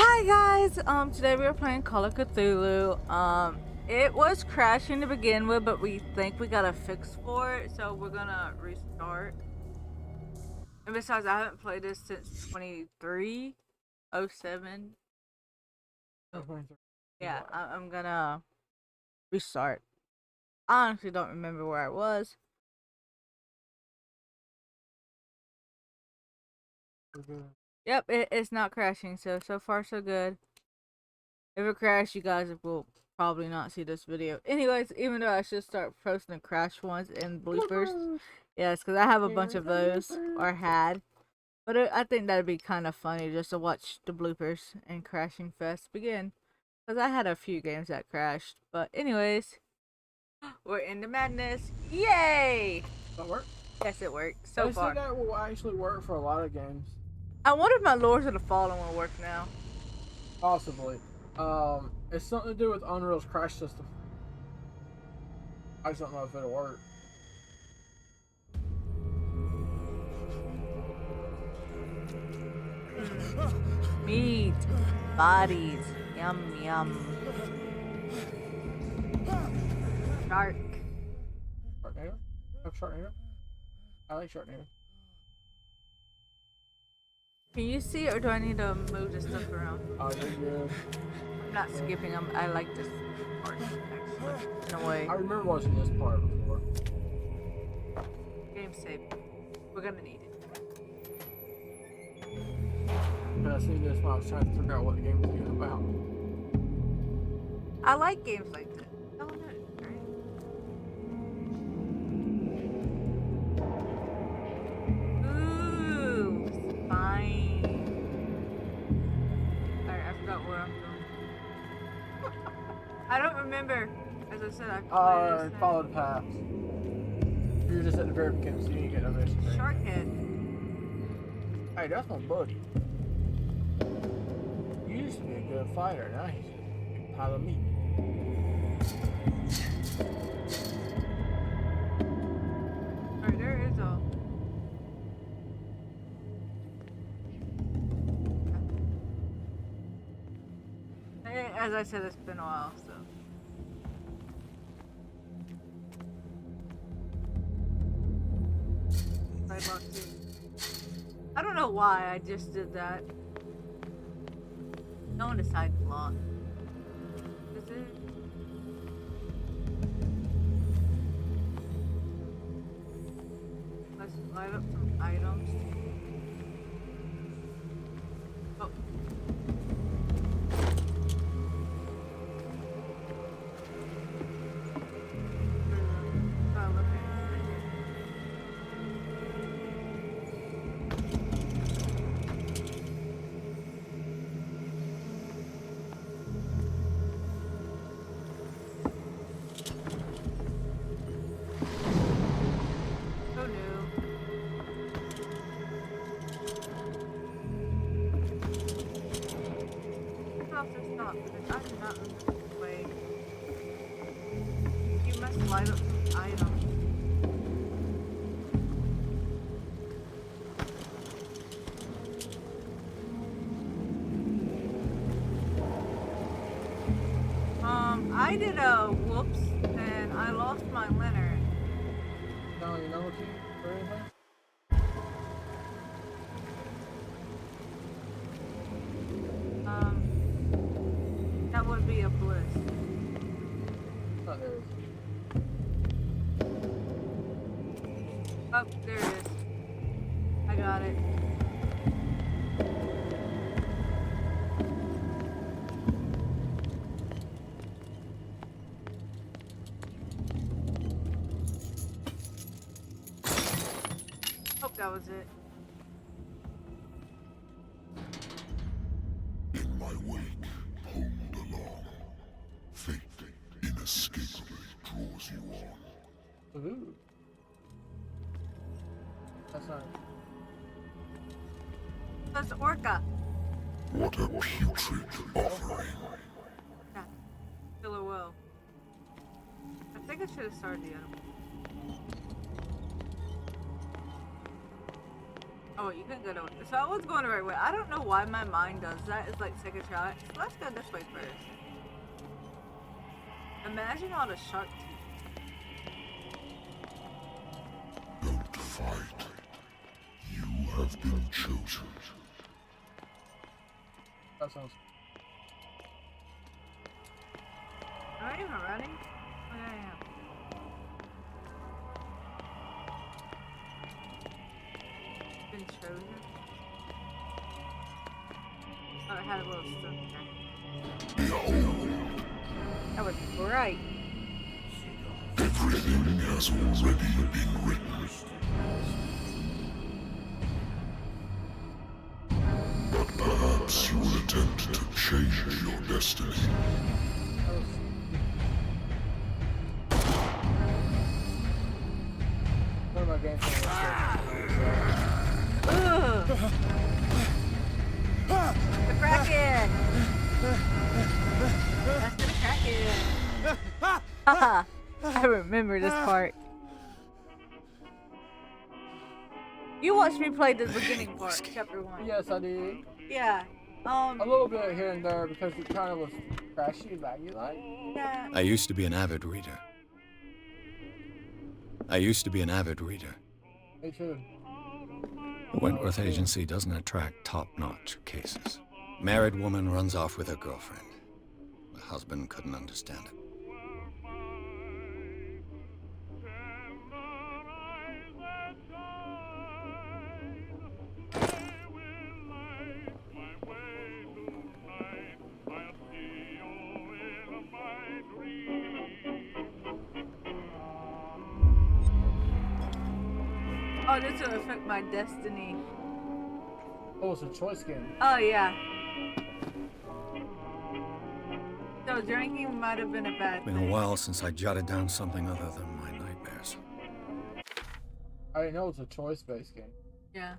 Hi guys! Today we are playing Call of Cthulhu. It was crashing to begin with, but we think we got a fix for it, so we're gonna restart. And besides, I haven't played this since 2307. Yeah, I'm gonna restart. I honestly don't remember where I was. Yep, it's not crashing, so far so good. If it crashes, you guys will probably not see this video. Anyways, even though I should start posting crash ones and bloopers. Yes, because I have a bunch of those, or had. But I think that'd be kind of funny just to watch the bloopers and Crashing Fest begin. Because I had a few games that crashed. But anyways, we're in the madness. Yay! That work? Yes, it worked so far. I think that will actually work for a lot of games. I wonder if my Lords of the Fallen will work now. Possibly. It's something to do with Unreal's crash system. I just don't know if it'll work. Meat. Bodies. Yum, yum. Shark. Sharknado? Have Sharknado? I like Sharknado. Can you see it, or do I need to move this stuff around? Oh, you're good. I'm not skipping them. I like this part, actually, in a way. I remember watching this part before. Game save. We're gonna need it. But I seen this when I was trying to figure out what the game was even about. I like games like this. Oh, no, right? Ooh, spine. Alright, I forgot where I'm going. I don't remember. As I said, I Follow the path. You're just at the very beginning, so you didn't get no mission. Shark head. Hey, that's my buddy. You used to be a good fighter, now he's a pile of meat. Alright, there is a... As I said, it's been a while, so... I don't know why I just did that. No one decides block. Is it? Let's light up some items. Oh. Light up some items. I did a whoops and I lost my lantern. No, you know what you or anything? That would be a bliss. Oh, there it is. Oh, there it is. I got it. Hope that was it. In my wake, pulled along. Fate inescapably draws you on. Ooh. That's not. That's Orca. What a putrid offering. Yeah. Killer will. I think I should have started the other one. Oh, you can go to. So I was going the right way. I don't know why my mind does that. It's like second shot. So let's go this way first. Imagine all the shark teeth. Don't fight. You have been chosen. That sounds. Am I even running? Oh, yeah, I am. Been chosen. Oh, it had a little stuff there. Behold, That was bright. everything has already been written. But perhaps you will attempt to change your destiny. One of my games. Ugh! The Kraken! That's the Kraken! Haha! I remember this part. You watched me play the beginning part, chapter 1. Yes, I did. Yeah. A little bit here and there because it kind of was crashy, laggy like. Yeah. I used to be an avid reader. Me too. The Wentworth Agency doesn't attract top-notch cases. Married woman runs off with her girlfriend. The husband couldn't understand it. Oh, this will affect my destiny. Oh, it's a choice game. Oh, yeah. So drinking might have been a bad Been thing. a while since I jotted down something other than my nightmares. I didn't know it's a choice-based game. Yeah.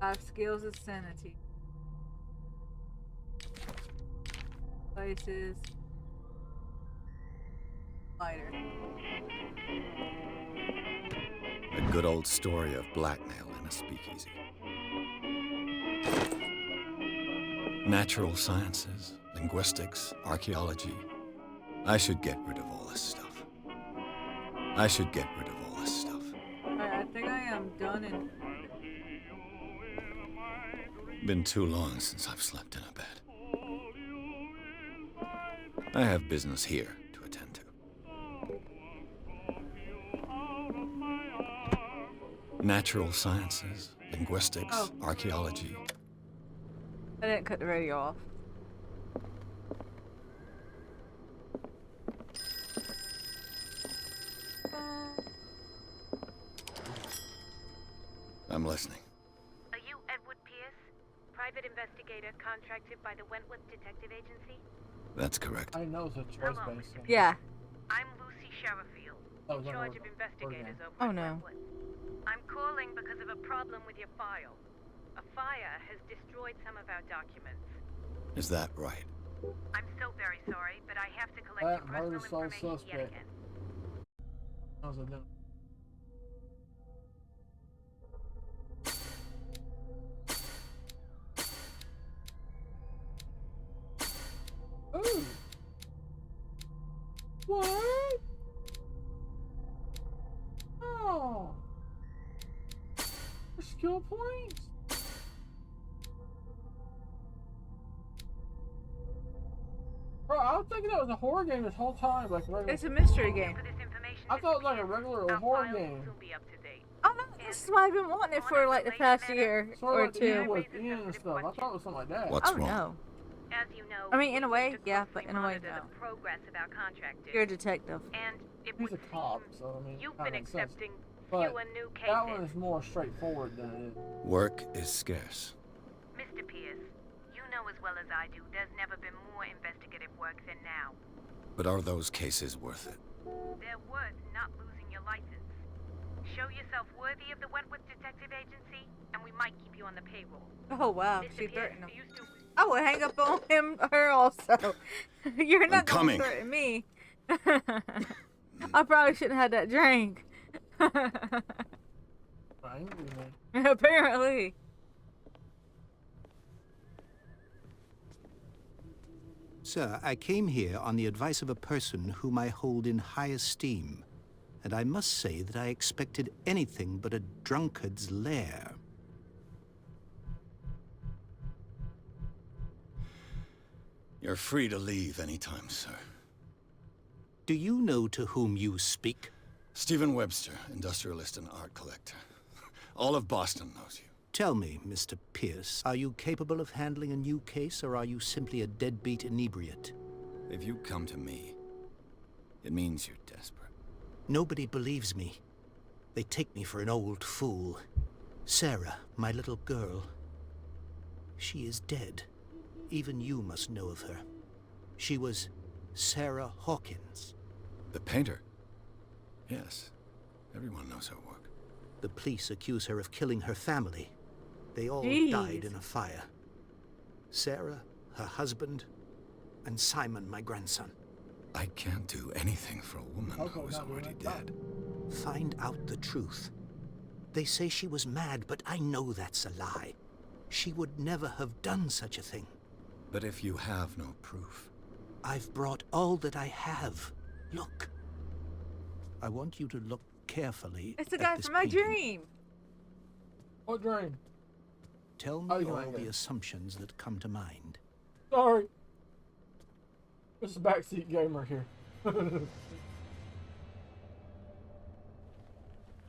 I have skills of sanity. Places. Lighter. A good old story of blackmail in a speakeasy. Natural sciences, linguistics, archaeology. I should get rid of all this stuff. Alright, I think I am done in. Been too long since I've slept in a bed. I have business here to attend to. Natural sciences, linguistics, archaeology. I didn't cut the radio off. I'm listening. Are you Edward Pierce, private investigator contracted by the Wentworth Detective Agency? That's correct. I know it's a choice-based game. Yeah. I'm Lucy Sherrifield, Oh, in no, charge no, of no. investigators over Oh, at no. Wentworth. I'm calling because of a problem with your file. A fire has destroyed some of our documents. Is that right? I'm so very sorry, but I have to collect That your personal murder sounds information yet suspect. again. How's it done? Ooh. What? Oh. Skill points. Bro, I was thinking that was a horror game this whole time, like regular. It's a mystery game. For this information, I thought it was like a Mr. regular Pierce, horror our file will game. soon be up to date. Oh no, this is why I've been wanting it for like the past year Sort or of like the deal two. with Ian and stuff. I thought it was something like that. What's Oh wrong? no. As you know, I mean, in a we way, need to yeah, closely but in a way, monitor no. the progress of our contractors. You're a detective. And it He's would a cop, seem so I mean, you've kinda been makes sense. accepting But fewer new that one cases. is more straightforward than it is. Work is scarce. Mr. Pierce, you know as well as I do, there's never been more investigative work than now. But are those cases worth it? They're worth not losing your license. Show yourself worthy of the Wentworth Detective Agency, and we might keep you on the payroll. Oh wow, Mr. she Pierce, threatened him. do you still... I will hang up on him, her also. You're not gonna coming. threaten me. I probably shouldn't have had that drink. Apparently. Sir, I came here on the advice of a person whom I hold in high esteem, and I must say that I expected anything but a drunkard's lair. You're free to leave anytime, sir. Do you know to whom you speak? Stephen Webster, industrialist and art collector. All of Boston knows you. Tell me, Mr. Pierce, are you capable of handling a new case, or are you simply a deadbeat inebriate? If you come to me, it means you're desperate. Nobody believes me. They take me for an old fool. Sarah, my little girl, she is dead. Even you must know of her. She was Sarah Hawkins. The painter? Yes. Everyone knows her work. The police accuse her of killing her family. They all Jeez. died in a fire. Sarah, her husband, and Simon, my grandson. I can't do anything for a woman who is already dead. Find out the truth. They say she was mad, but I know that's a lie. She would never have done such a thing. But if you have no proof... I've brought all that I have. Look. I want you to look carefully It's the at guy this from my painting. dream. What dream? Tell Oh, me you all like the it. assumptions that come to mind. Sorry. It's a backseat gamer here.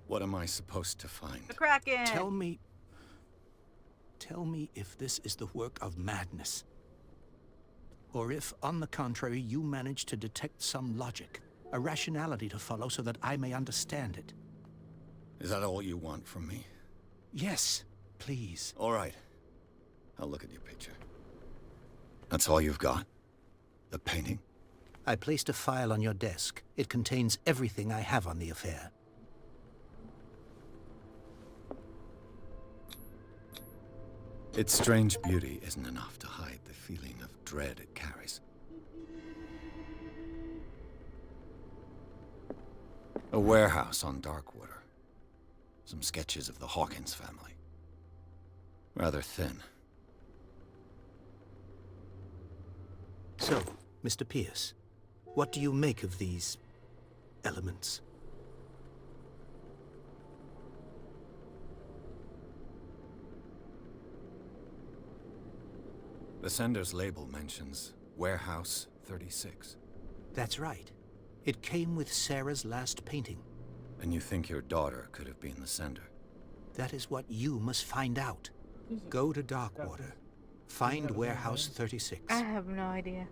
What am I supposed to find? The Kraken. Tell me if this is the work of madness. Or if, on the contrary, you manage to detect some logic, a rationality to follow so that I may understand it. Is that all you want from me? Yes, please. All right. I'll look at your picture. That's all you've got? The painting? I placed a file on your desk. It contains everything I have on the affair. Its strange beauty isn't enough to hide the feeling of dread it carries. A warehouse on Darkwater. Some sketches of the Hawkins family. Rather thin. So, Mr. Pierce, what do you make of these elements? The sender's label mentions Warehouse 36. That's right. It came with Sarah's last painting. And you think your daughter could have been the sender? That is what you must find out. Go to Darkwater. Find Warehouse 36. I have no idea.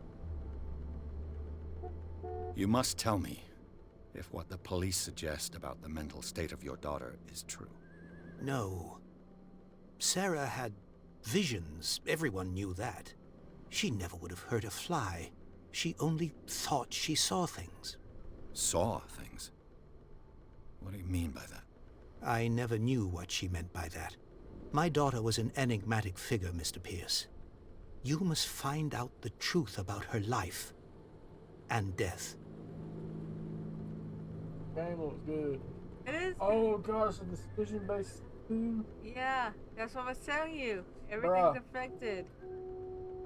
You must tell me if what the police suggest about the mental state of your daughter is true. No. Sarah had visions. Everyone knew that. She never would have hurt a fly. She only thought she saw things. Saw things? What do you mean by that? I never knew what she meant by that. My daughter was an enigmatic figure, Mr. Pierce. You must find out the truth about her life and death. Game looks good. It is. Oh gosh, a decision-based too. Yeah, that's what I was telling you. Everything's Bruh. affected.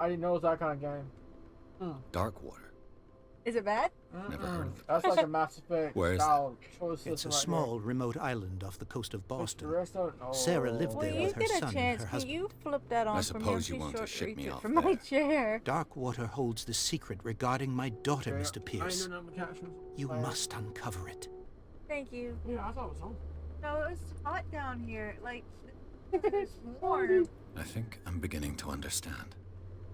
I didn't know it was that kind of game. Darkwater. Is it bad? Never heard of it. That's like a Mass Effect Where is style choice system. It's a right small, remote island off the coast of there. Boston. The rest of it, Sarah lived oh. there When you with her get a son and chance, her can husband. you flip that on I for me? suppose I'm you too want to short ship reach me it off from there. my chair. Darkwater holds the secret regarding my daughter, Yeah, Mr. I Pierce. ain't doing nothing but captions. You Like, must uncover it. Thank you. Yeah, I thought it was on. No, it was hot down here. Like, it's warm. I think I'm beginning to understand.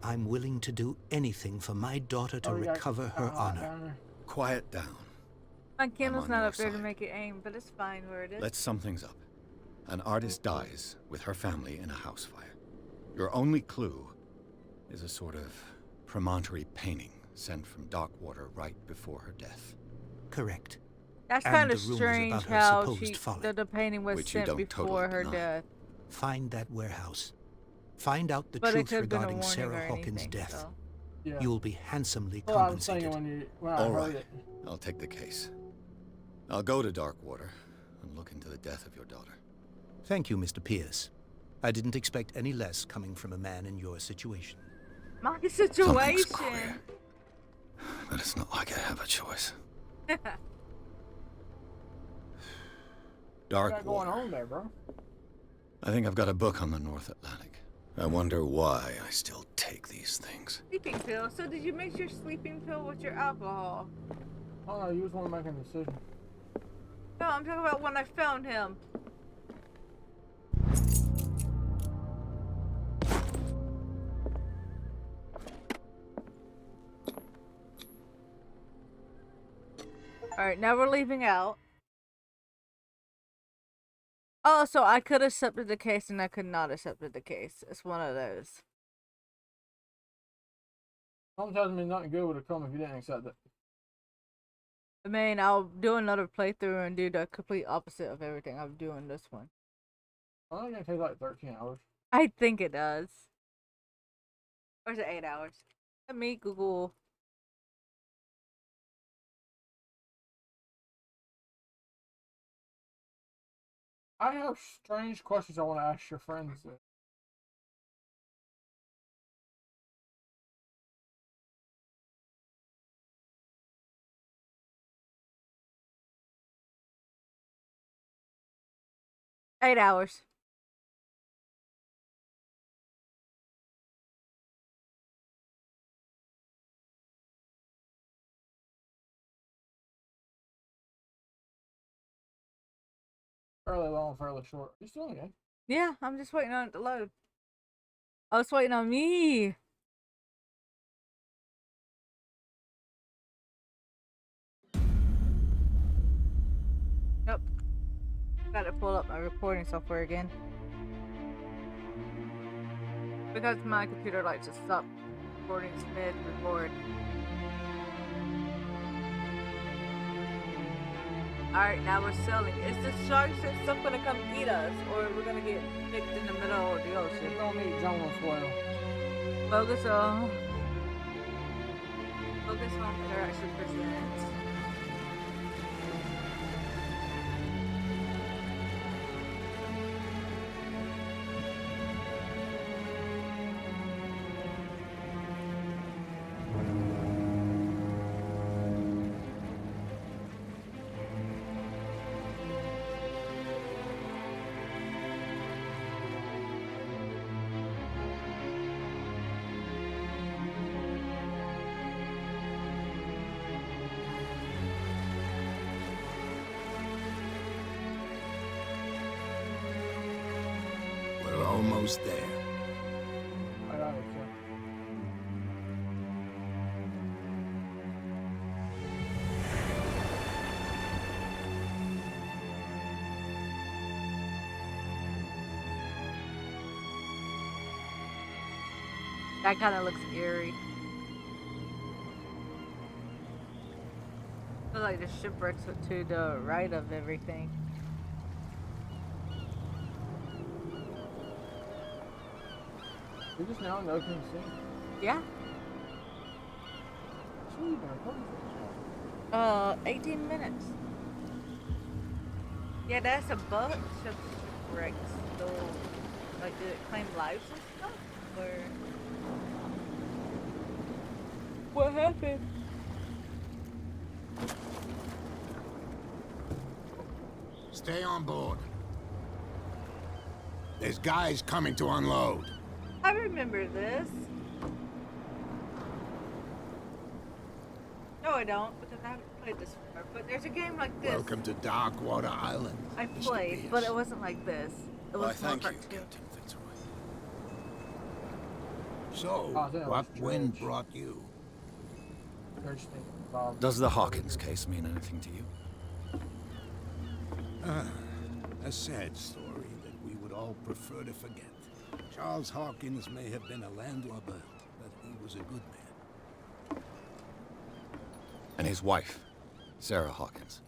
I'm willing to do anything for my daughter to Oh, we got- recover her got hot honor. down there. Quiet down. My candle's on not your up there to side. make it aim, but it's fine where it is. Let's sum things up. An artist dies with her family in a house fire. Your only clue is a sort of promontory painting sent from Darkwater right before her death. Correct. That's and kind the of rumors strange about her how supposed folly. the painting was Which you sent don't before totally her deny. death. Find that warehouse. Find out the But it truth could have been a regarding warning Sarah or Hawkins' anything, death. so. Yeah. You'll be handsomely Well, I was thinking compensated. when I All heard right. it. I'll take the case. I'll go to Darkwater and look into the death of your daughter. Thank you, Mr. Pierce. I didn't expect any less coming from a man in your situation. My Something's situation. queer. But it's not like I have a choice. What's got going Darkwater. on there, bro? I think I've got a book on the North Atlantic. I wonder why I still take these things. Sleeping pill. So did you mix your sleeping pill with your alcohol? Oh no, you was one making a decision. No, I'm talking about when I found him. Alright, now we're leaving out. Oh, so I could have accepted the case and I could not accepted the case. It's one of those. Something tells me nothing good would have come if you didn't accept it. I mean, I'll do another playthrough and do the complete opposite of everything I'm doing this one. I think it takes like 13 hours. I think it does. Or is it 8 hours? Let me Google. I have strange questions I want to ask your friends. Eight hours. Fairly long, fairly short. You still in the game? Yeah, I'm just waiting on it to load. Oh, it's waiting on me. Nope. Gotta pull up my recording software again. Because my computer likes to stop recording mid-record. Alright, now we're sailing. Is the sharks and stuff gonna come eat us? Or we're gonna get picked in the middle of the ocean? You're gonna meet Jonah's whale. Focus on interaction presents. We're almost there. I got it, so. That kind of looks eerie. I feel like the shipwrecks are to the right of everything. You're just now in the opening scene. Yeah. So you've been recording for this 18 minutes. Yeah, that's a bunch of shipwrecks. So, like, did it claim lives and stuff? Or what happened? Stay on board. There's guys coming to unload. I remember this. No, I don't, because I haven't played this before. But there's a game like this Welcome to Darkwater Island. I Mr. played, Pierce. but it wasn't like this. It Why, was more thank you, cartoon. Captain Fitzroy. So, Oh, that what was wind George. brought you? Very stinking Bob. Does the Hawkins case mean anything to you? A sad story that we would all prefer to forget. Charles Hawkins may have been a landlubber, but he was a good man. And his wife, Sarah Hawkins.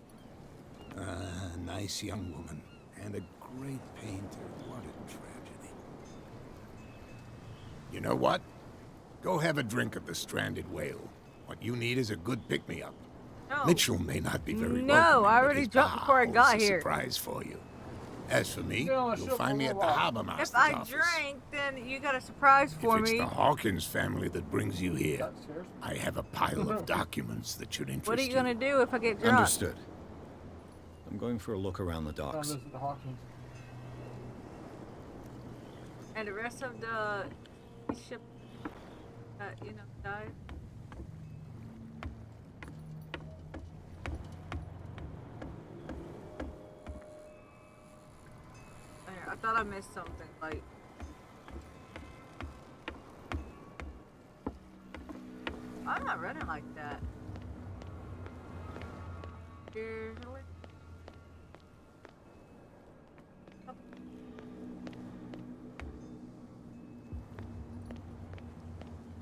A nice young woman, and a great painter. What a tragedy. You know what? Go have a drink at the Stranded Whale. What you need is a good pick-me-up. No. Mitchell may not be very No, welcoming, I but already his jumped bar before I got holds a here. surprise for you. As for me, Get on a you'll ship find me for a at the while. harbor If master's I office. drink, then you got a surprise for If it's me. the Hawkins family that brings you here, That's serious. I have a pile of documents that should interest you. What are you gonna do if I get drunk? Understood. I'm going for a look around the Come docks. visit the Hawkins. And the rest of the ship that, died? I thought I missed something, like... I'm not running like that. Usually.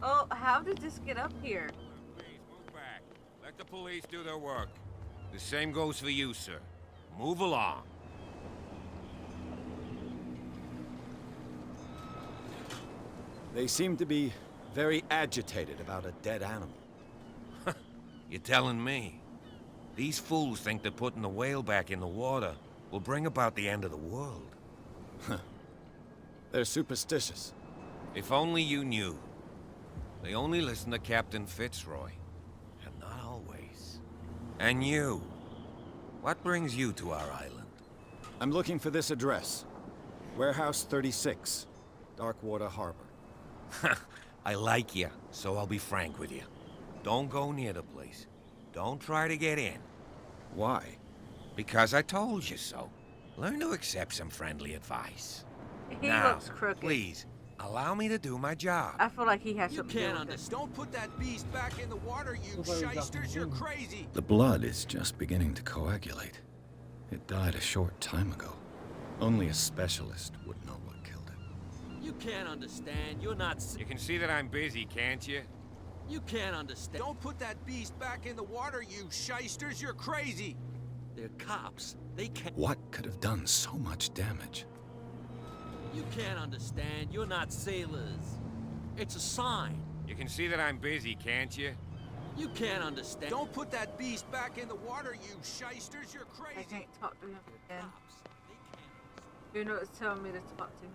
Oh, how did this get up here? Please move back. Let the police do their work. The same goes for you, sir. Move along. They seem to be very agitated about a dead animal. You're telling me? These fools think that putting the whale back in the water will bring about the end of the world. They're superstitious. If only you knew. They only listen to Captain Fitzroy. And not always. And you. What brings you to our island? I'm looking for this address. Warehouse 36, Darkwater Harbor. I like you, so I'll be frank with you. Don't go near the place. Don't try to get in. Why? Because I told you so. Learn to accept some friendly advice. He Now, looks crooked. please, allow me to do my job. I feel like he has You something to do can't with it. understand. Don't put that beast back in the water, you Looks like he got shysters. You're consumed. crazy. The blood is just beginning to coagulate. It died a short time ago. Only a specialist would know what killed it. You can't understand. You're not. You can see that I'm busy, can't you? You can't understand. Don't put that beast back in the water, you shysters. You're crazy. They're cops. They can't. What could have done so much damage? You can't understand. You're not sailors. It's a sign. You can see that I'm busy, can't you? You can't understand. Don't put that beast back in the water, you shysters. You're I crazy. can't talk to him again. Cops. They can't. You know it's telling me to talk to him.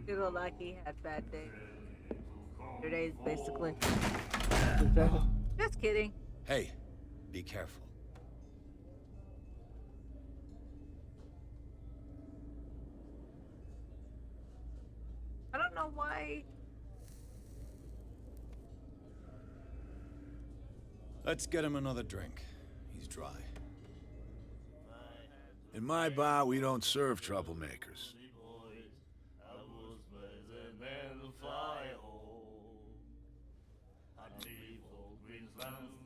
He looked like he had bad days. Your days, basically. Just kidding. Hey, be careful. I don't know why. Let's get him another drink. He's dry. In my bar, we don't serve troublemakers.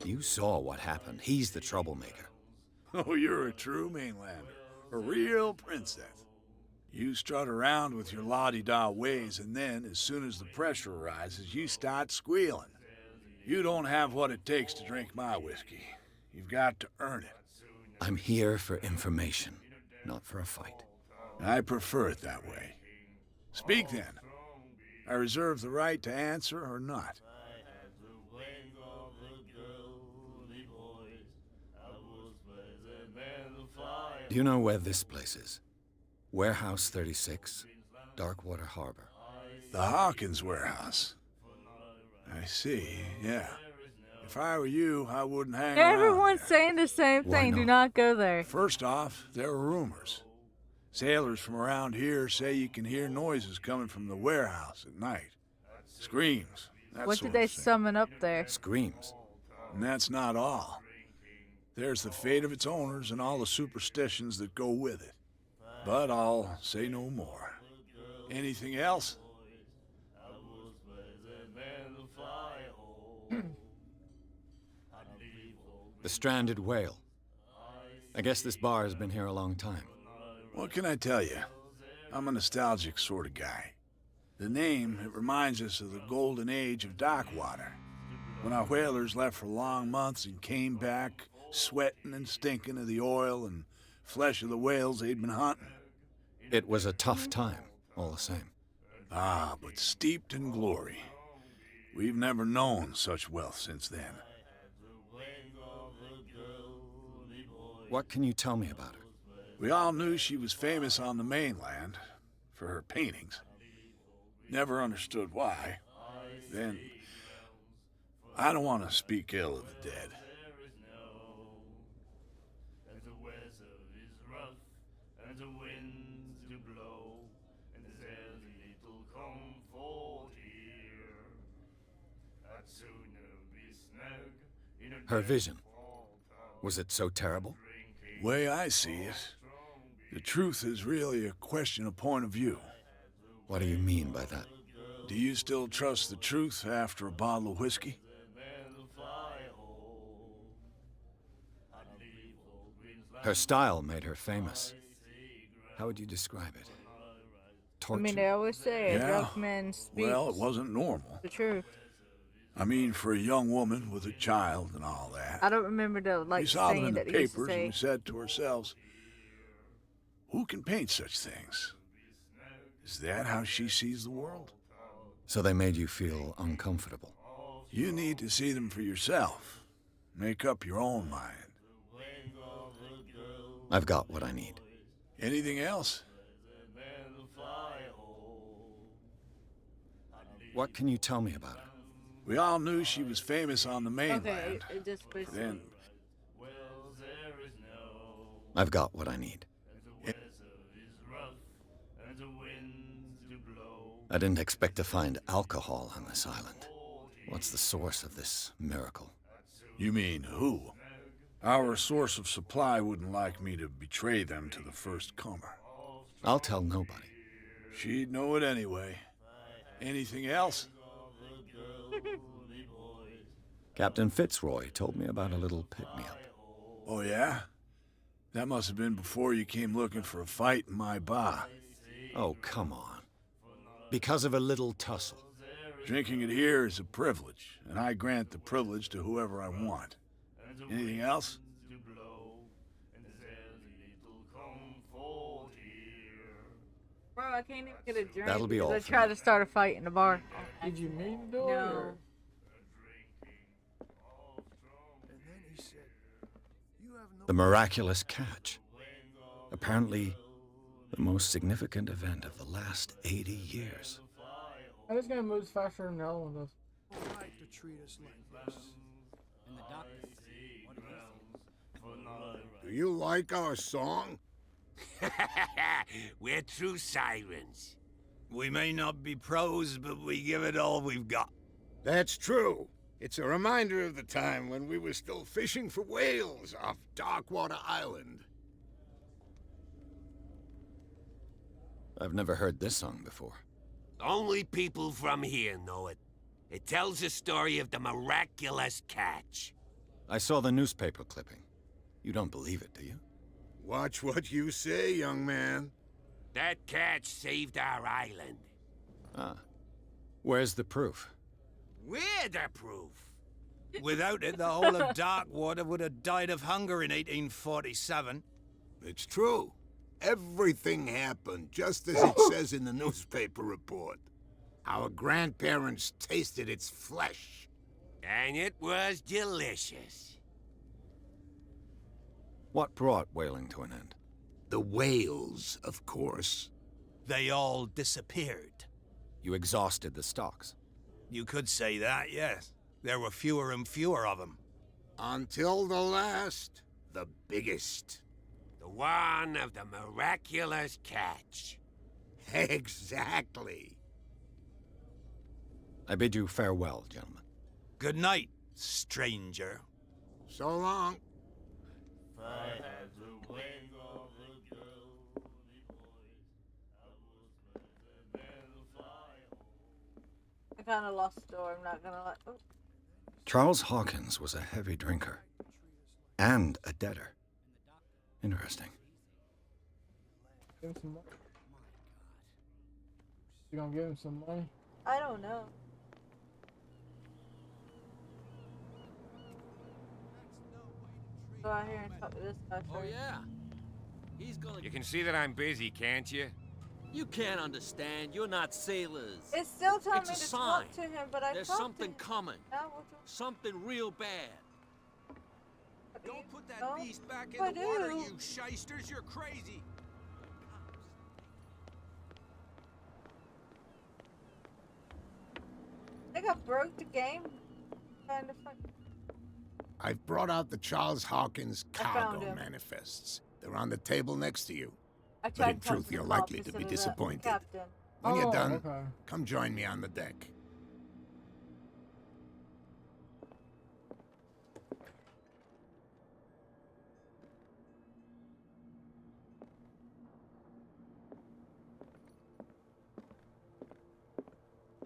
You saw what happened. He's the troublemaker. Oh, you're a true mainlander. A real princess. You strut around with your la-di-da ways, and then, as soon as the pressure rises, you start squealing. You don't have what it takes to drink my whiskey. You've got to earn it. I'm here for information, not for a fight. I prefer it that way. Speak then. I reserve the right to answer or not. Do you know where this place is? Warehouse 36, Darkwater Harbor. The Hawkins warehouse. I see, yeah. If I were you, I wouldn't hang around Everyone's there. saying the same Why thing. Do not? not go there. First off, there are rumors. Sailors from around here say you can hear noises coming from the warehouse at night. Screams, that What sort did they of thing. summon up there? Screams. And that's not all. There's the fate of its owners and all the superstitions that go with it. But I'll say no more. Anything else? The Stranded Whale. I guess this bar has been here a long time. What can I tell you? I'm a nostalgic sort of guy. The name, it reminds us of the golden age of dock water, when our whalers left for long months and came back sweating and stinking of the oil and flesh of the whales they'd been hunting. It was a tough time, all the same. Ah, but steeped in glory. We've never known such wealth since then. What can you tell me about her? We all knew she was famous on the mainland for her paintings. Never understood why. Then, I don't want to speak ill of the dead. Her vision. Was it so terrible? Way I see it, the truth is really a question of point of view. What do you mean by that? Do you still trust the truth after a bottle of whiskey? Her style made her famous. How would you describe it? Torture? I mean, they always say a Yeah. drunk man speaks Well, it wasn't normal. the truth. I mean, for a young woman with a child and all that. I don't remember the We saw them saying in the that he used to papers and say. we said to ourselves, who can paint such things? Is that how she sees the world? So they made you feel uncomfortable. You need to see them for yourself. Make up your own mind. I've got what I need. Anything else? What can you tell me about her? We all knew she was famous on the mainland. Okay, it just basically. Then, I've got what I need. I didn't expect to find alcohol on this island. What's the source of this miracle? you mean who? Our source of supply wouldn't like me to betray them to the first comer. I'll tell nobody. She'd know it anyway. Anything else? Captain Fitzroy told me about a little pick-me-up. Oh, yeah? That must have been before you came looking for a fight in my bar. Oh, come on. Because of a little tussle. Drinking it here is a privilege, and I grant the privilege to whoever I want. Anything else? Bro, I can't even get a drink. That'll be all I for tried me. to start a fight in the bar. Did you mean to do it? No. or- The miraculous catch. Apparently, the most significant event of the last 80 years. And this game moves faster than the other one does. Do you like our song? We're true sirens. We may not be pros, but we give it all we've got. That's true. It's a reminder of the time when we were still fishing for whales off Darkwater Island. I've never heard this song before. Only people from here know it. It tells the story of the miraculous catch. I saw the newspaper clipping. You don't believe it, do you? Watch what you say, young man. That catch saved our island. Ah. Where's the proof? We're the proof. Without it, the whole of Darkwater would have died of hunger in 1847. It's true. Everything happened just as it says in the newspaper report. Our grandparents tasted its flesh. And it was delicious. What brought whaling to an end? The whales, of course. They all disappeared. You exhausted the stocks. You could say that, yes. There were fewer and fewer of them. Until the last, the biggest. The one of the miraculous catch. Exactly. I bid you farewell, gentlemen. Good night, stranger. So long. I kind of lost the door. I'm not gonna let. Oh. Charles Hawkins was a heavy drinker. And a debtor. Interesting. Give him some money. You gonna give him some money? I don't know. Go out here and talk to this guy Oh, first. yeah. He's gonna... You can see that I'm busy, can't you? You can't understand. You're not sailors. It's still telling It's me a to sign. talk to him, but I There's talked something to him. coming. Now what do Something real bad. Don't put that No, beast back I in the water, do. you shysters. You're crazy. I think I broke the game. Kind of fun. I've brought out the Charles Hawkins I found cargo him. manifests. They're on the table next to you. I But tried in to talk truth, to you're the likely cops to be instead of the disappointed. captain. When you're done, Okay. come join me on the deck.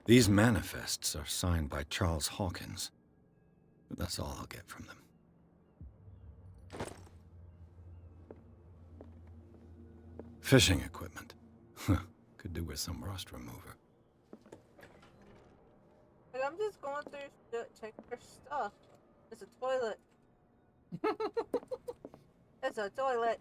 These manifests are signed by Charles Hawkins, but that's all I'll get from them. Fishing equipment. Could do with some rust remover. Like, I'm just going through checking their stuff. It's a toilet. It's a toilet.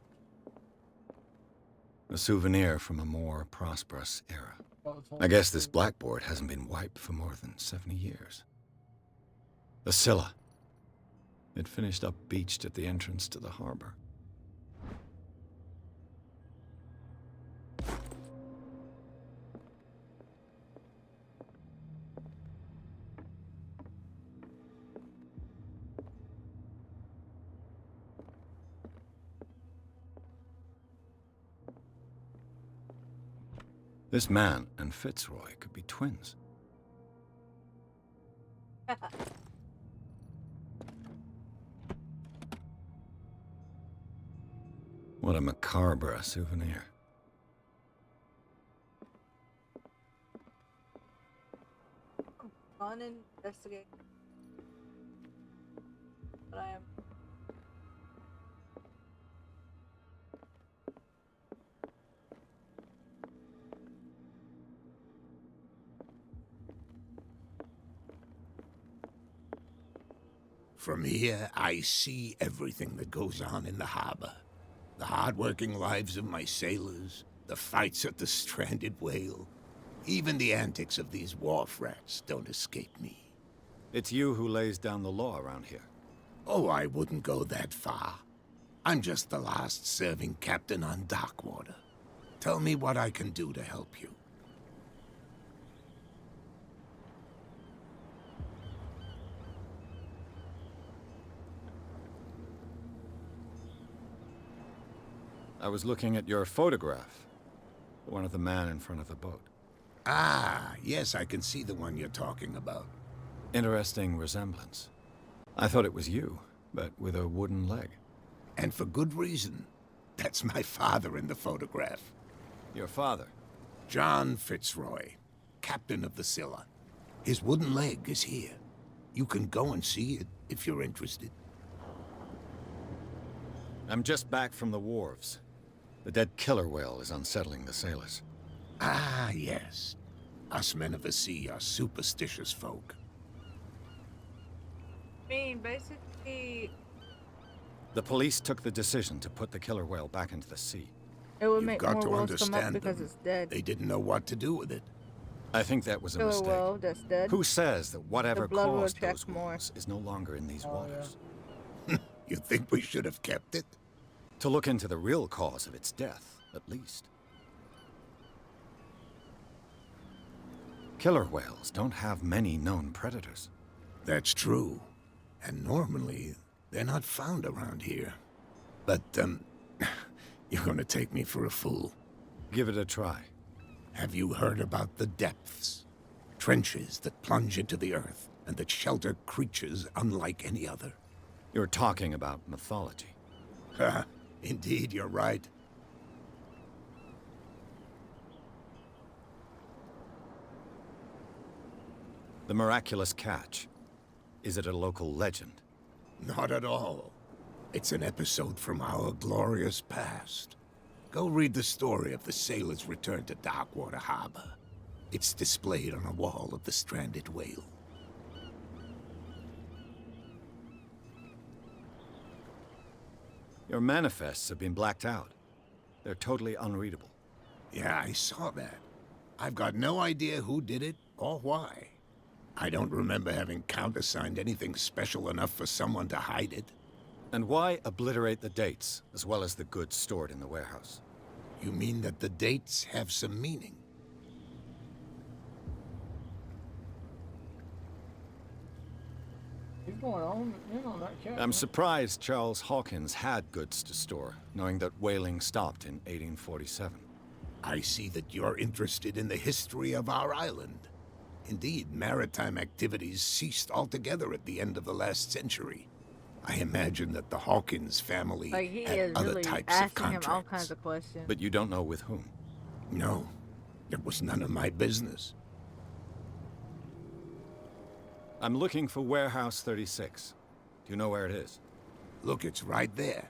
A souvenir from a more prosperous era. Well, it's I guess this blackboard hasn't been wiped for more than 70 years. The Scylla. It finished up beached at the entrance to the harbor. This man and Fitzroy could be twins. What a macabre souvenir. Fun and investigate. But I am. From here, I see everything that goes on in the harbor. The hard-working lives of my sailors, the fights at the stranded whale. Even the antics of these wharf rats don't escape me. It's you who lays down the law around here. Oh, I wouldn't go that far. I'm just the last serving captain on Darkwater. Tell me what I can do to help you. I was looking at your photograph. The one of the man in front of the boat. Ah, yes, I can see the one you're talking about. Interesting resemblance. I thought it was you, but with a wooden leg. And for good reason. That's my father in the photograph. Your father? John Fitzroy, captain of the Scylla. His wooden leg is here. You can go and see it if you're interested. I'm just back from the wharves. The dead killer whale is unsettling the sailors. Ah, yes. Us men of the sea are superstitious folk. I mean, basically, The police took the decision to put the killer whale back into the sea. it would You've make got more to whales come up understand because them. it's dead. They didn't know what to do with it. I think that was a Killer mistake. whale that's dead. Who says that whatever blood will caused attract those more. wounds is no longer in these Oh, waters? You think we should have kept it? To look into the real cause of its death, at least. Killer whales don't have many known predators. That's true. And normally, they're not found around here. But, you're gonna take me for a fool. Give it a try. Have you heard about the depths? Trenches that plunge into the earth and that shelter creatures unlike any other. You're talking about mythology. Ha! Indeed, you're right. The miraculous catch. Is it a local legend? Not at all. It's an episode from our glorious past. Go read the story of the sailor's return to Darkwater Harbor. It's displayed on a wall of the stranded whale. Your manifests have been blacked out. They're totally unreadable. Yeah, I saw that. I've got no idea who did it or why. I don't remember having countersigned anything special enough for someone to hide it. And why obliterate the dates, as well as the goods stored in the warehouse? You mean that the dates have some meaning? He's going on in on that cat. I'm surprised Charles Hawkins had goods to store, knowing that whaling stopped in 1847. I see that you're interested in the history of our island. Indeed, maritime activities ceased altogether at the end of the last century. I imagine that the Hawkins family Like, he had is other really types of asking him contracts. all kinds of questions. But you don't know with whom. No, it was none of my business. I'm looking for Warehouse 36. Do you know where it is? Look, it's right there.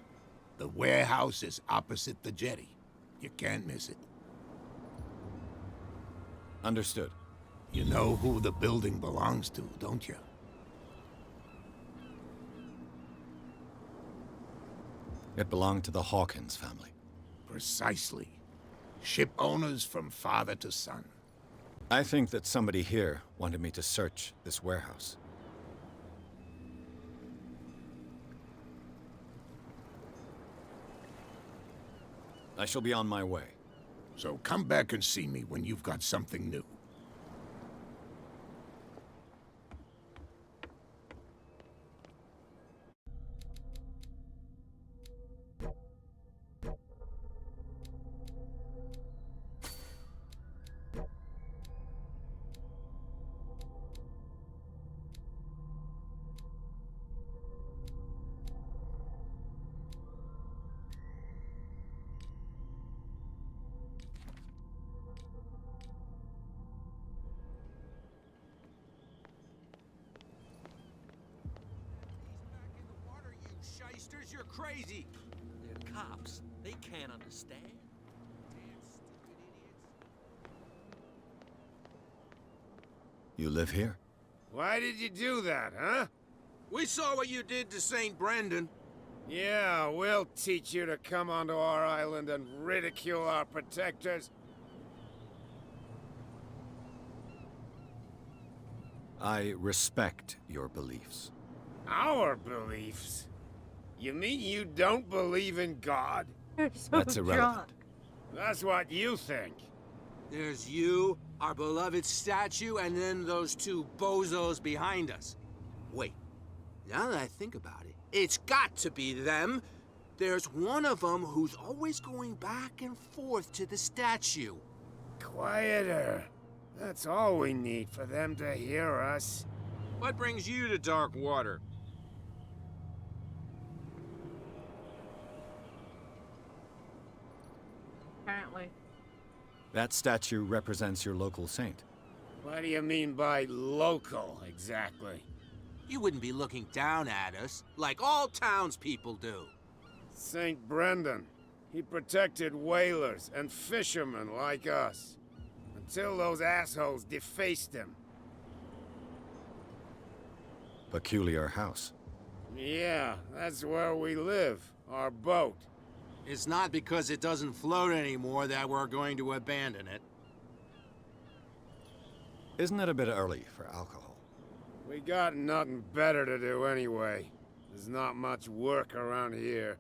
The warehouse is opposite the jetty. You can't miss it. Understood. You know who the building belongs to, don't you? It belonged to the Hawkins family. Precisely. Ship owners from father to son. I think that somebody here wanted me to search this warehouse. I shall be on my way. So come back and see me when you've got something new. Shysters, you're crazy! They're cops. They can't understand. Damn stupid idiots. You live here? Why did you do that, huh? We saw what you did to St. Brendan. Yeah, we'll teach you to come onto our island and ridicule our protectors. I respect your beliefs. Our beliefs? You mean you don't believe in God? You're so That's irrelevant. drunk. That's what you think. There's you, our beloved statue, and then those two bozos behind us. Wait, now that I think about it, it's got to be them. There's one of them who's always going back and forth to the statue. Quieter. That's all we need for them to hear us. What brings you to Darkwater? Apparently. That statue represents your local saint. What do you mean by local, exactly? You wouldn't be looking down at us, like all townspeople do. St. Brendan. He protected whalers and fishermen like us. Until those assholes defaced him. Peculiar house. Yeah, that's where we live. Our boat. It's not because it doesn't float anymore that we're going to abandon it. Isn't it a bit early for alcohol? We got nothing better to do anyway. There's not much work around here.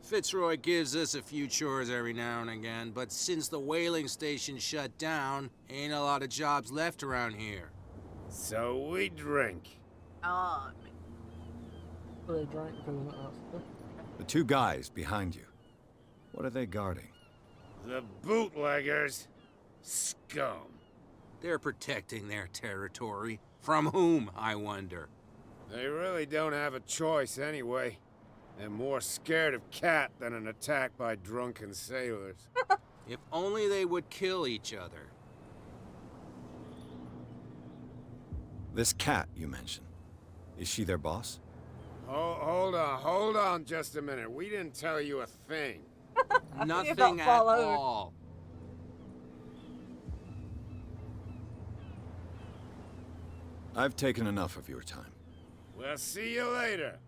Fitzroy gives us a few chores every now and again, but since the whaling station shut down, ain't a lot of jobs left around here. So we drink. Oh, They drank because of us. The two guys behind you. What are they guarding? The bootleggers. Scum. They're protecting their territory. From whom, I wonder? They really don't have a choice anyway. They're more scared of Cat than an attack by drunken sailors. If only they would kill each other. This cat you mentioned. Is she their boss? Hold on just a minute. We didn't tell you a thing. Nothing at fall over. all. I've taken enough of your time. We'll see you later.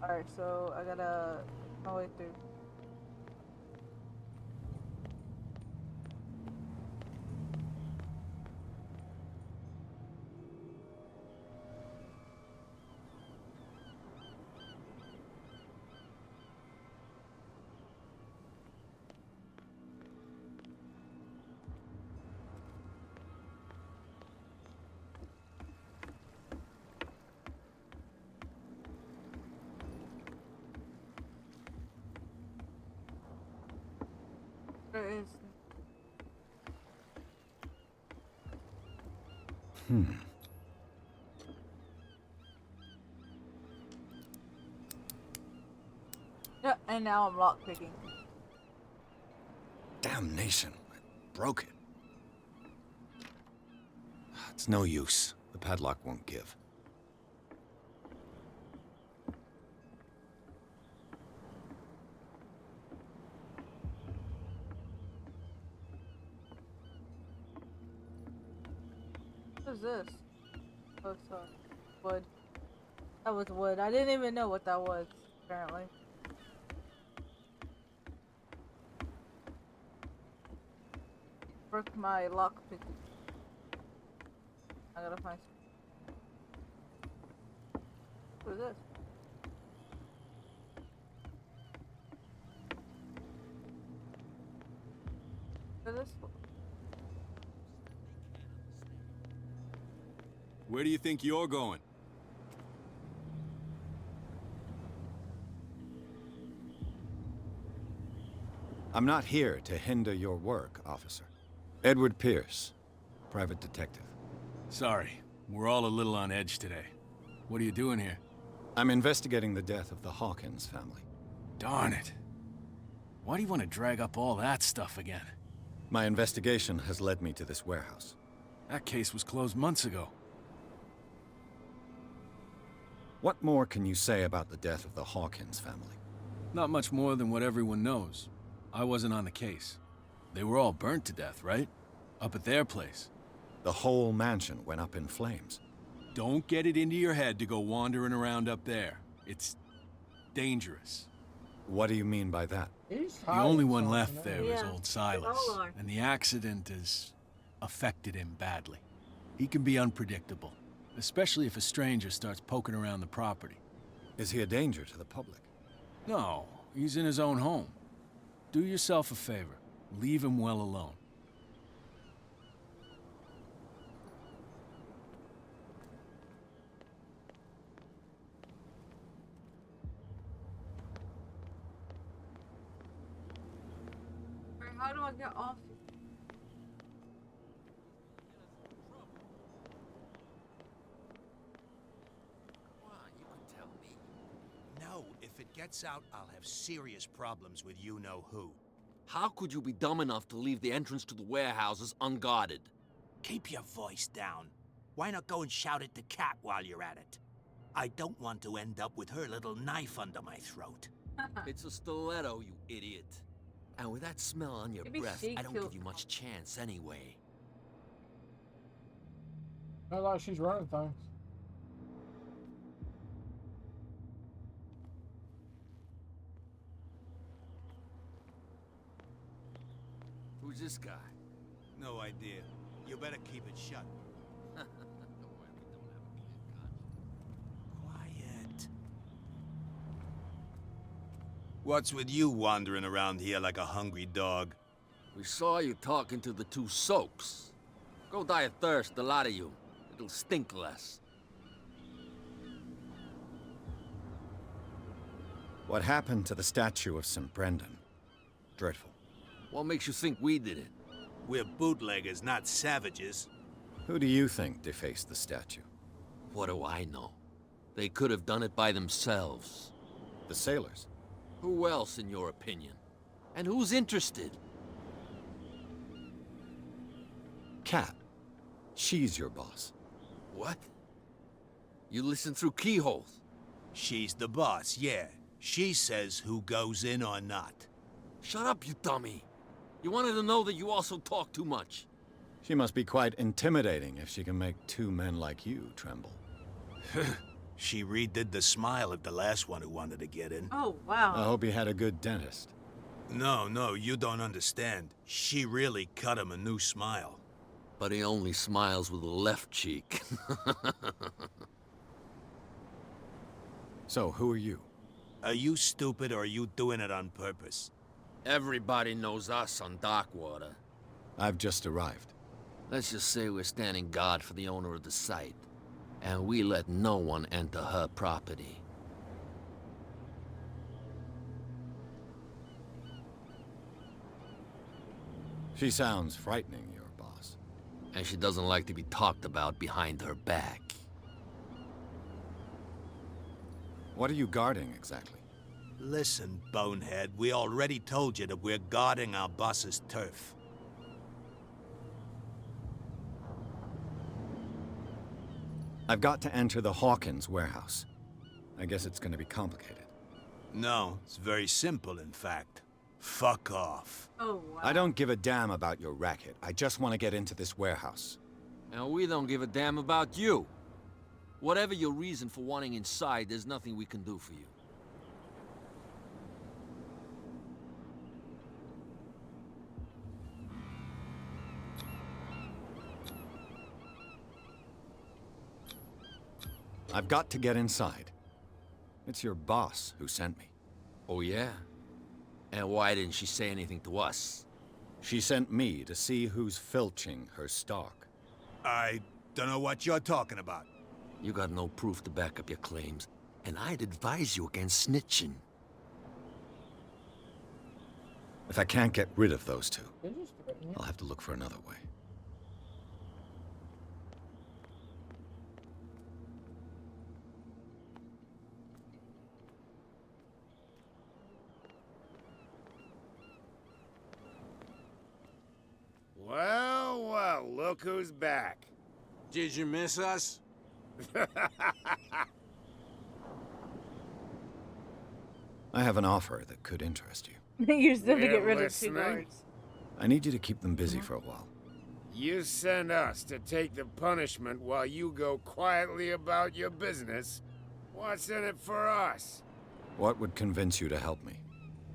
Alright, so I gotta my way through. There is. Yeah, and now I'm lockpicking. Damnation. I broke it. It's no use. The padlock won't give. What is this? Oh, it's wood. That was wood. I didn't even know what that was, apparently. Broke my lockpick. I gotta find some. What is this? What is this? Where do you think you're going? I'm not here to hinder your work, officer. Edward Pierce, private detective. Sorry, we're all a little on edge today. What are you doing here? I'm investigating the death of the Hawkins family. Darn it. Why do you want to drag up all that stuff again? My investigation has led me to this warehouse. That case was closed months ago. What more can you say about the death of the Hawkins family? Not much more than what everyone knows. I wasn't on the case. They were all burnt to death, right? Up at their place. The whole mansion went up in flames. Don't get it into your head to go wandering around up there. It's dangerous. What do you mean by that? The only one left there is Yeah. old Silas, Hold on. and the accident has affected him badly. He can be unpredictable, especially if a stranger starts poking around the property. Is he a danger to the public? No, he's in his own home. Do yourself a favor. Leave him well alone. How do I get off? No, if it gets out, I'll have serious problems with you-know-who. How could you be dumb enough to leave the entrance to the warehouses unguarded? Keep your voice down. Why not go and shout at the cat while you're at it? I don't want to end up with her little knife under my throat. It's a stiletto, you idiot. And with that smell on your Maybe breath, she I don't killed- give you much chance anyway. Not like she's running things. Who's this guy? No idea. You better keep it shut. Quiet. What's with you wandering around here like a hungry dog? We saw you talking to the two soaks. Go die of thirst, the lot of you. It'll stink less. What happened to the statue of St. Brendan? Dreadful. What makes you think we did it? We're bootleggers, not savages. Who do you think defaced the statue? What do I know? They could have done it by themselves. The sailors? Who else, in your opinion? And who's interested? Cat. She's your boss. What? You listen through keyholes? She's the boss, yeah. She says who goes in or not. Shut up, you dummy. You wanted to know that you also talk too much. She must be quite intimidating if she can make two men like you tremble. She redid the smile at the last one who wanted to get in. Oh, wow. I hope he had a good dentist. No, you don't understand. She really cut him a new smile. But he only smiles with the left cheek. So, who are you? Are you stupid or are you doing it on purpose? Everybody knows us on Darkwater. I've just arrived. Let's just say we're standing guard for the owner of the site. And we let no one enter her property. She sounds frightening, your boss. And she doesn't like to be talked about behind her back. What are you guarding, exactly? Listen, bonehead, we already told you that we're guarding our boss's turf. I've got to enter the Hawkins warehouse. I guess it's gonna be complicated. No, it's very simple, in fact. Fuck off. Oh, wow. I don't give a damn about your racket. I just want to get into this warehouse. And we don't give a damn about you. Whatever your reason for wanting inside, there's nothing we can do for you. I've got to get inside. It's your boss who sent me. Oh, yeah? And why didn't she say anything to us? She sent me to see who's filching her stock. I don't know what you're talking about. You got no proof to back up your claims, and I'd advise you against snitching. If I can't get rid of those two, I'll have to look for another way. Well, look who's back. Did you miss us? I have an offer that could interest you. Use them to We're get rid of 2 listening. guards. I need you to keep them busy for a while. You send us to take the punishment while you go quietly about your business. What's in it for us? What would convince you to help me?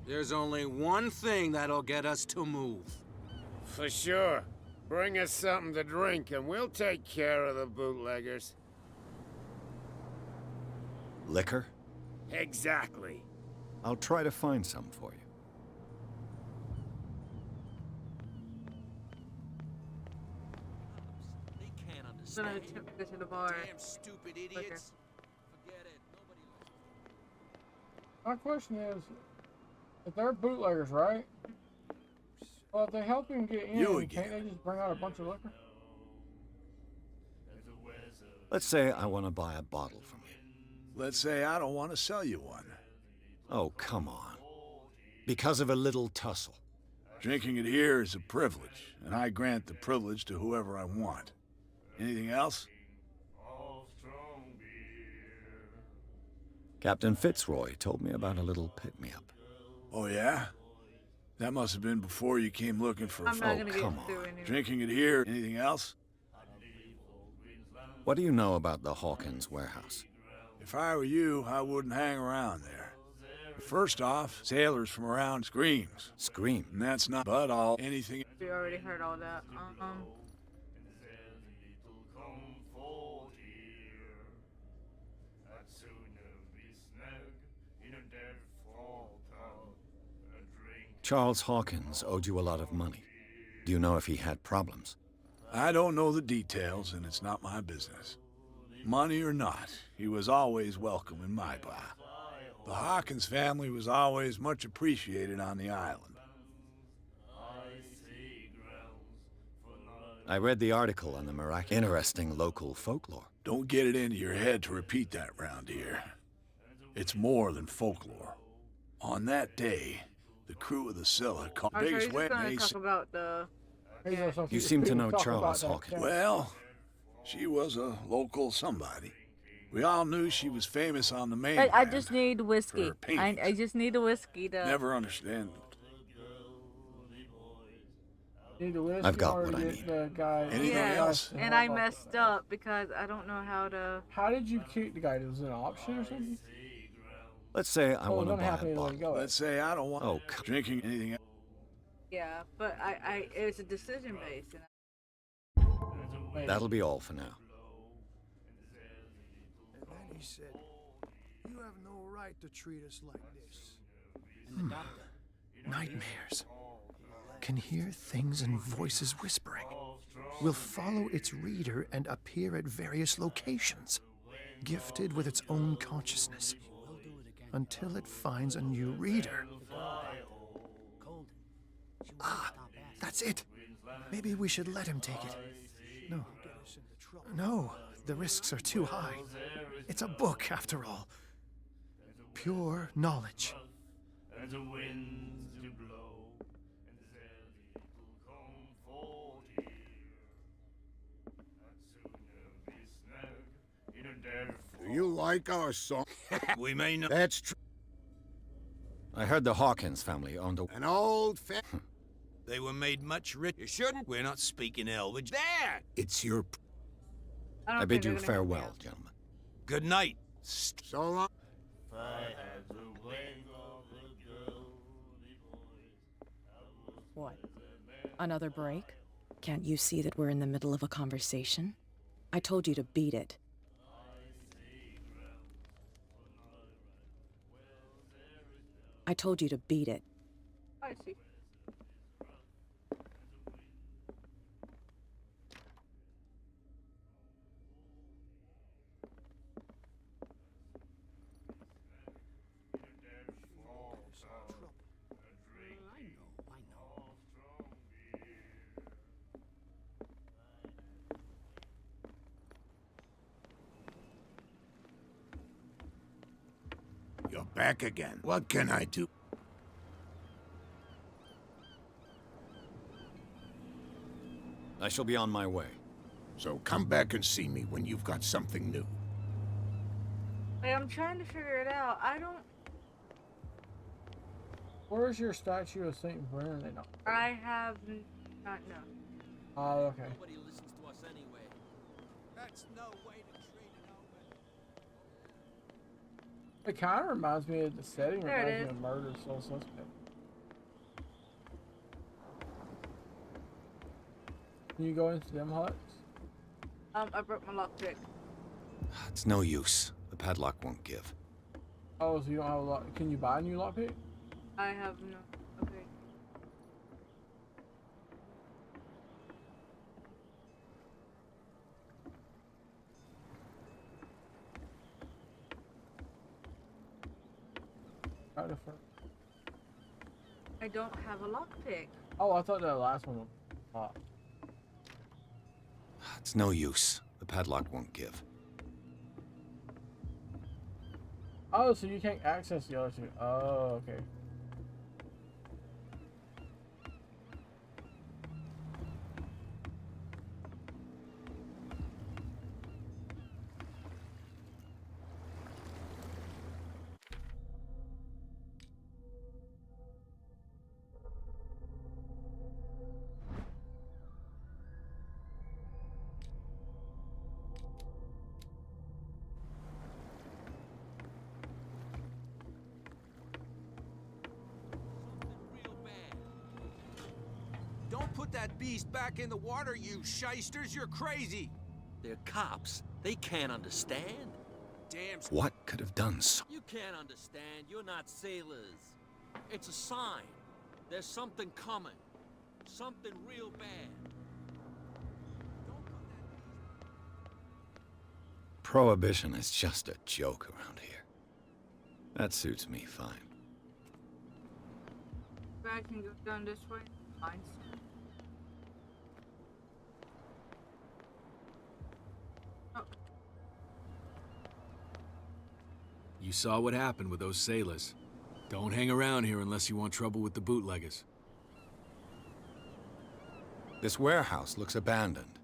There's only one thing that'll get us to move. For sure. Bring us something to drink and we'll take care of the bootleggers. Liquor? Exactly. I'll try to find some for you. They can't I'm understand. gonna attempt to go to the bar. Damn stupid idiots. Forget it. Nobody listens. My question is, if they're bootleggers, right? Well, if they help him get in, You can't again. they just bring out a bunch of liquor? Let's say I want to buy a bottle from you. Let's say I don't want to sell you one. Oh, come on. Because of a little tussle. Drinking it here is a privilege, and I grant the privilege to whoever I want. Anything else? Captain Fitzroy told me about a little pick-me-up. Oh, yeah? That must have been before you came looking for a I'm not phone. gonna get come through on. anyway. Drinking it here, anything else? What do you know about the Hawkins warehouse? If I were you, I wouldn't hang around there. First off, sailors from around screams. Scream. And that's not but all anything. We already heard all that. Charles Hawkins owed you a lot of money. Do you know if he had problems? I don't know the details, and it's not my business. Money or not, he was always welcome in my bar. The Hawkins family was always much appreciated on the island. I read the article on the interesting local folklore. Don't get it into your head to repeat that round here. It's more than folklore. On that day, the crew of the Scylla caught the I'm biggest sure he's wet gonna ace. talk about the. You seem to know Charles Hawkins. Well, she was a local somebody. We all knew she was famous on the I mainland. just need whiskey. her paintings. I just need a whiskey to. Never understand. Need the whiskey I've got or what I get need. the guy. Anything Yeah, else? and I messed up because I don't know how to. How did you kick the guy? Was it an option or something? Let's say I Oh, want it to doesn't buy happen a either way bottle. you go. Let's say I don't want Oh, drinking anything else. Yeah, but it's a decision based. And that'll be all for now. And then he said, "You have no right to treat us like this." Nightmares. Can hear things and voices whispering. Will follow its reader and appear at various locations, gifted with its own consciousness, until it finds a new reader. Ah, that's it. Maybe we should let him take it. No. No, the risks are too high. It's a book, after all. Pure knowledge. And the winds do blow, and there's little comfort here. I'd sooner be snug in a dead Do you like our song? We may not. That's true. I heard the Hawkins family owned a... An old They were made much rich. You shouldn't. We're not speaking Elvish. There! It's your... I bid you farewell, gentlemen. Good night. So long. If I had the wing of the girl, What? Another break? Can't you see that we're in the middle of a conversation? I told you to beat it. I told you to beat it. I see. You're back again. What can I do? I shall be on my way. So come back and see me when you've got something new. Hey, I'm trying to figure it out. I don't. Where's your statue of Saint Brennan? I have not known. Oh, okay. Nobody listens to us anyway. That's no way to treat an It kind of reminds me of the setting. There it Reminds me is. of Murder Soul Suspect. Can you go into them huts? I broke my lockpick. It's no use. The padlock won't give. Oh, so you don't have a lock? Can you buy a new lockpick? I have no. Okay. I don't have a lockpick. Oh, I thought that last one was locked. It's no use. The padlock won't give. Oh, so you can't access the other two. Oh, okay. Don't put that beast back in the water, you shysters. You're crazy. They're cops. They can't understand. Damn. What could have done so? You can't understand. You're not sailors. It's a sign. There's something coming. Something real bad. Prohibition is just a joke around here. That suits me fine. I can go down this way. Fine. You saw what happened with those sailors. Don't hang around here unless you want trouble with the bootleggers. This warehouse looks abandoned.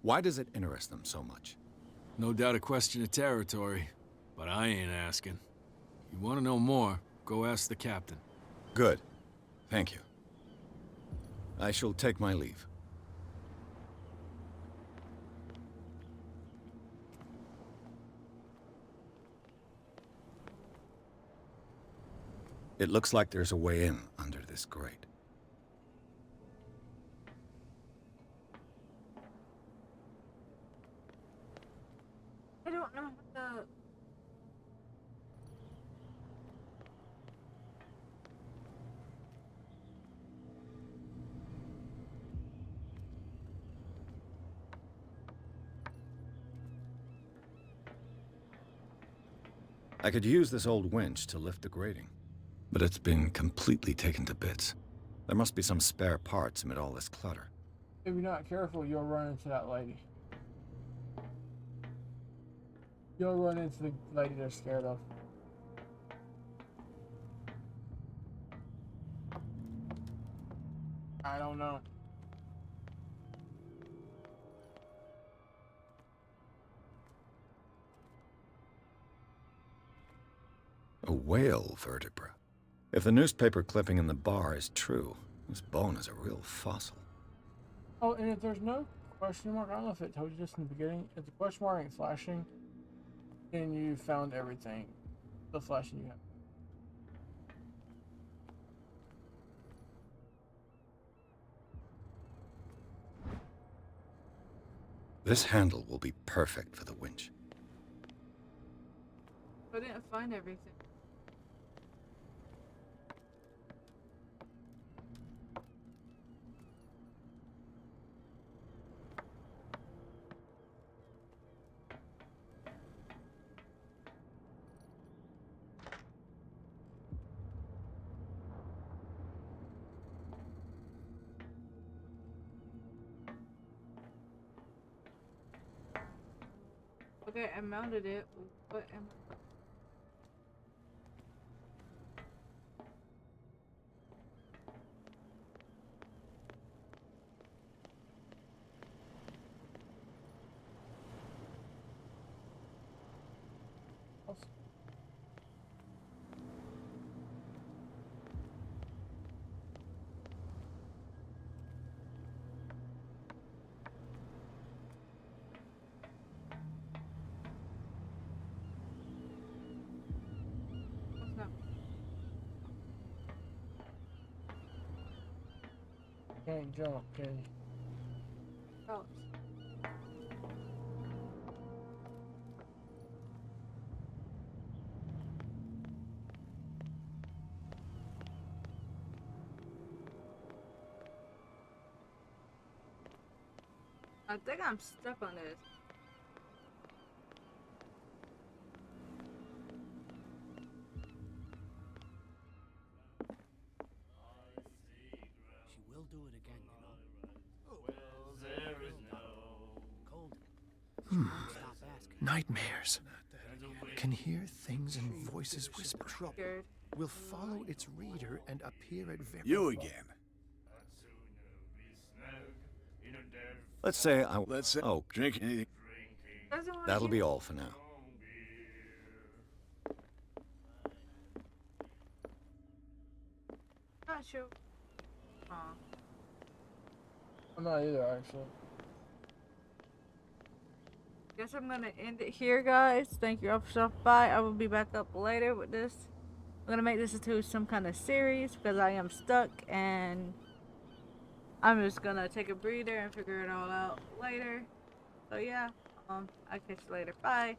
Why does it interest them so much? No doubt a question of territory, but I ain't asking. You want to know more, go ask the captain. Good. Thank you. I shall take my leave. It looks like there's a way in under this grate. I don't know how to... I could use this old winch to lift the grating, but it's been completely taken to bits. There must be some spare parts amid all this clutter. If you're not careful, you'll run into that lady. You'll run into the lady they're scared of. I don't know. A whale vertebra. If the newspaper clipping in the bar is true, this bone is a real fossil. Oh, and if there's no question mark, I don't know if it told you this in the beginning, if the question mark ain't flashing, then you found everything. The flashing you have. This handle will be perfect for the winch. I didn't find everything. Okay, I mounted it. What am I... Can't jump, can you? Oh. I think I'm stuck on this. She will do it again, you know. Well, there is no Cold. Stop asking. Nightmares. Can hear things and voices whisper. Scared. Will follow its reader and appear at very... You again. Let's say Let's say... Oh, drink anything. Doesn't want that'll to be all for now. Not sure. Aw. I'm not either, actually. Guess I'm gonna end it here, guys. Thank you all for stopping by. I will be back up later with this. I'm gonna make this into some kind of series because I am stuck and I'm just gonna take a breather and figure it all out later. So yeah, I'll catch you later. Bye.